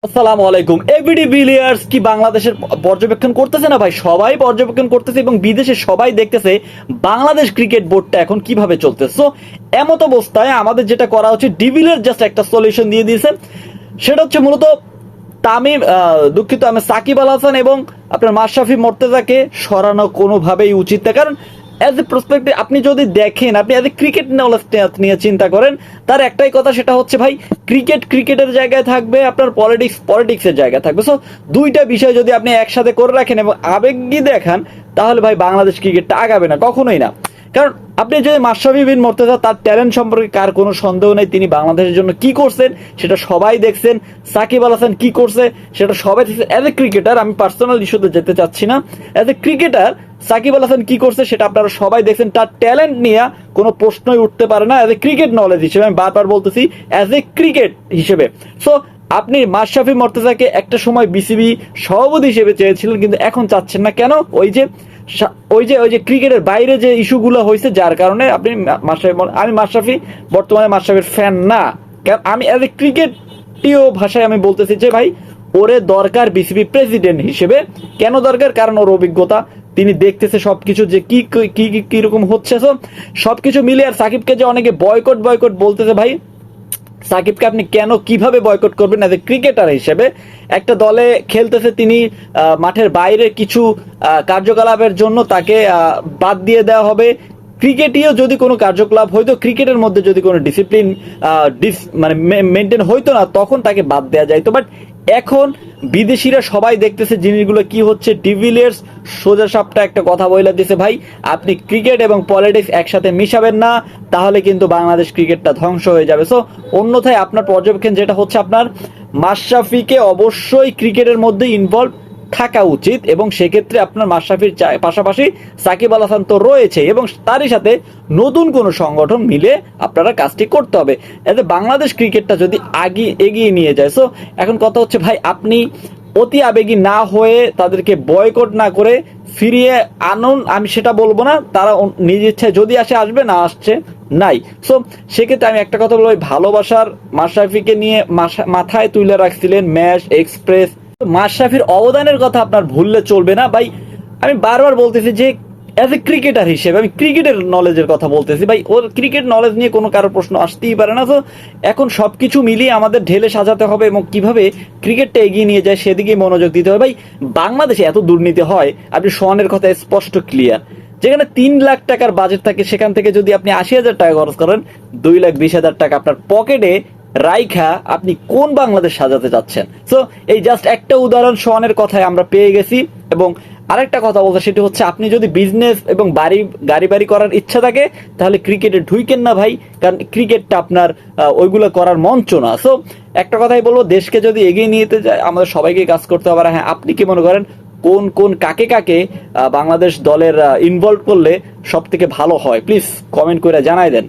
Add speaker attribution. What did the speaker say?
Speaker 1: আসসালামু আলাইকুম everyday Villiers কি বাংলাদেশের পর্যবেক্ষণ করতেছে না ভাই, সবাই পর্যবেক্ষণ করতেছে এবং বিদেশে সবাই দেখতেছে বাংলাদেশ ক্রিকেট বোর্ডটা এখন কিভাবে চলতেছে। সো এমত অবস্থায় আমাদের যেটা করা উচিত, ডিভিলিয়ার জাস্ট একটা সলিউশন দিয়ে দিয়েছে, সেটা হচ্ছে মূলত তামিম দুঃখিত আমি সাকিব আল হাসান এবং আপনার মাশরাফি মর্তেজাকে সরানো কোনোভাবেই উচিত না। কারণ অ্যাজ এ প্রসপেক্টে আপনি যদি দেখেন, আপনি অ্যাজ এ ক্রিকেট নলেজ নিয়ে চিন্তা করেন, তার একটাই কথা, সেটা হচ্ছে ভাই ক্রিকেট ক্রিকেটের জায়গায় থাকবে, আপনার পলিটিক্স পলিটিক্সের জায়গায় থাকবে। সো দুইটা বিষয় যদি আপনি একসাথে করে রাখেন এবং আবেগী দেখান, তাহলে ভাই বাংলাদেশ ক্রিকেটটা আগাবে না, কখনোই না। কারণ আপনি যদি মাশরাফি বিন মুর্তজা, তার ট্যালেন্ট সম্পর্কে কার কোনো সন্দেহ নেই, তিনি বাংলাদেশের জন্য কি করছেন সেটা সবাই দেখছেন। সাকিব আল হাসান কি করছে সেটা সবাই দেখছেন। অ্যাজ এ ক্রিকেটার, আমি পার্সোনাল ইস্যুতে যেতে চাচ্ছি না, as a cricketer Shakib Al Hasan কি করছে সেটা আপনারা সবাই দেখছেন। তার ট্যালেন্ট নিয়ে কোনো প্রশ্নই উঠতে পারে না অ্যাজ এ ক্রিকেট নলেজ হিসেবে, আমি বারবার বলতেছি অ্যাজ এ ক্রিকেট হিসেবে। সো আপনি মাশরাফি মর্তজাকে একটা সময় বিসিবি সভাপতি হিসেবে চেয়েছিলেন, কিন্তু এখন চাচ্ছেন না কেন? ওই যে ক্রিকেটের বাইরে যে ইস্যুগুলো হয়েছে, যার কারণে আপনি আমি মাশরাফি বর্তমানে মাশরাফির ফ্যান না। কারণ আমি অ্যাজ এ ক্রিকেটীয় ভাষায় আমি বলতেছি যে ভাই, ওরে দরকার বিসিবি প্রেসিডেন্ট হিসেবে। কেন দরকার? কারণ ওর অভিজ্ঞতা, তিনি দেখতেছে সবকিছু যে কি কি কি রকম হচ্ছে। সবকিছু মিলে আর সাকিবকে যে অনেকে বয়কট বয়কট বলতেছে, ভাই সাকিবকে আপনি কেন কিভাবে বয়কট করবেন? অ্যাজ এ ক্রিকেটার হিসেবে একটা দলে খেলতেছে, তিনি মাঠের বাইরে কিছু কার্যকলাপের জন্য তাকে বাদ দিয়ে দেওয়া হবে। ক্রিকেটীয় যদি কোনো কার্যকলাপ হইতো, ক্রিকেটের মধ্যে যদি কোনো ডিসিপ্লিন মানে মেনটেন হইতো না, তখন তাকে বাদ দেওয়া যাইতো। বাট এখন বিদেশিরা সবাই দেখতেছে জিনিসগুলো কি হচ্ছে। ডিভিলিয়ার্স সোজা সাপটা একটা কথা বলে দিছে, ভাই আপনি ক্রিকেট এবং পলিটিক্স একসাথে মিশাবেন না, তাহলে কিন্তু বাংলাদেশ ক্রিকেটটা ধ্বংস হয়ে যাবে। সো অন্যথায় আপনার পর্যবেক্ষণ যেটা হচ্ছে, আপনার মাশরাফিকে অবশ্যই ক্রিকেটের মধ্যে ইনভলভ থাকা উচিত, এবং সেক্ষেত্রে আপনার মাশরাফির পাশাপাশি সাকিব আল হাসান তো রয়েছে, এবং তারই সাথে নতুন কোনো সংগঠন মিলে আপনারা কাজটি করতে হবে, এতে বাংলাদেশ ক্রিকেটটা যদি আগে এগিয়ে নিয়ে যায়। সো এখন কথা হচ্ছে ভাই, আপনি অতি আবেগী না হয়ে তাদেরকে বয়কট না করে ফিরিয়ে আনুন। আমি সেটা বলবো না, তারা নিজের ইচ্ছায় যদি আসে আসবে, না আসছে নাই। সো সেক্ষেত্রে আমি একটা কথা বলবো, ভালোবাসার মাশরাফিকে নিয়ে মাথায় তুলে রাখছিলেন ম্যাচ এক্সপ্রেস, মাশরাফির অবদানের কথা আপনার ভুললে চলবে না ভাই। আমি বারবার বলতেছি যে অ্যাজ এ ক্রিকেটার হিসেবে আমি ক্রিকেটের নলেজের কথা বলতেছি, ভাই ওর ক্রিকেট নলেজ নিয়ে কোনো কারো প্রশ্ন আসতেই পারে না। তো এখন সবকিছু মিলিয়ে আমাদের ঢেলে সাজাতে হবে এবং কিভাবে ক্রিকেটটা এগিয়ে নিয়ে যায় সেদিকেই মনোযোগ দিতে হবে। ভাই বাংলাদেশে এত দুর্নীতি হয়, আপনি সোয়ানের কথা স্পষ্ট ক্লিয়ার, যেখানে 3 লাখ টাকার বাজেট থাকে, সেখান থেকে যদি আপনি 80,000 টাকা খরচ করেন, 2,20,000 টাকা আপনার পকেটে রাইখা আপনি কোন বাংলাদেশ সাজাতে চাচ্ছেন? সো এই জাস্ট একটা উদাহরণ সোয়ানের কথায় আমরা পেয়ে গেছি। এবং আরেকটা কথা বলতে, সেটি হচ্ছে আপনি যদি বিজনেস এবং গাড়ি বাড়ি করার ইচ্ছা থাকে, তাহলে ক্রিকেটে ঢুইকেন না ভাই, কারণ ক্রিকেটটা আপনার ওইগুলো করার মঞ্চ না। সো একটা কথাই বলবো, দেশকে যদি এগিয়ে নিয়ে যেতে যায়, আমাদের সবাইকে কাজ করতে হবে। আর হ্যাঁ, আপনি কি মনে করেন কোন কোন কাকে কাকে বাংলাদেশ দলের ইনভলভ করলে সব থেকে ভালো হয়? প্লিজ কমেন্ট করে জানাই দেন।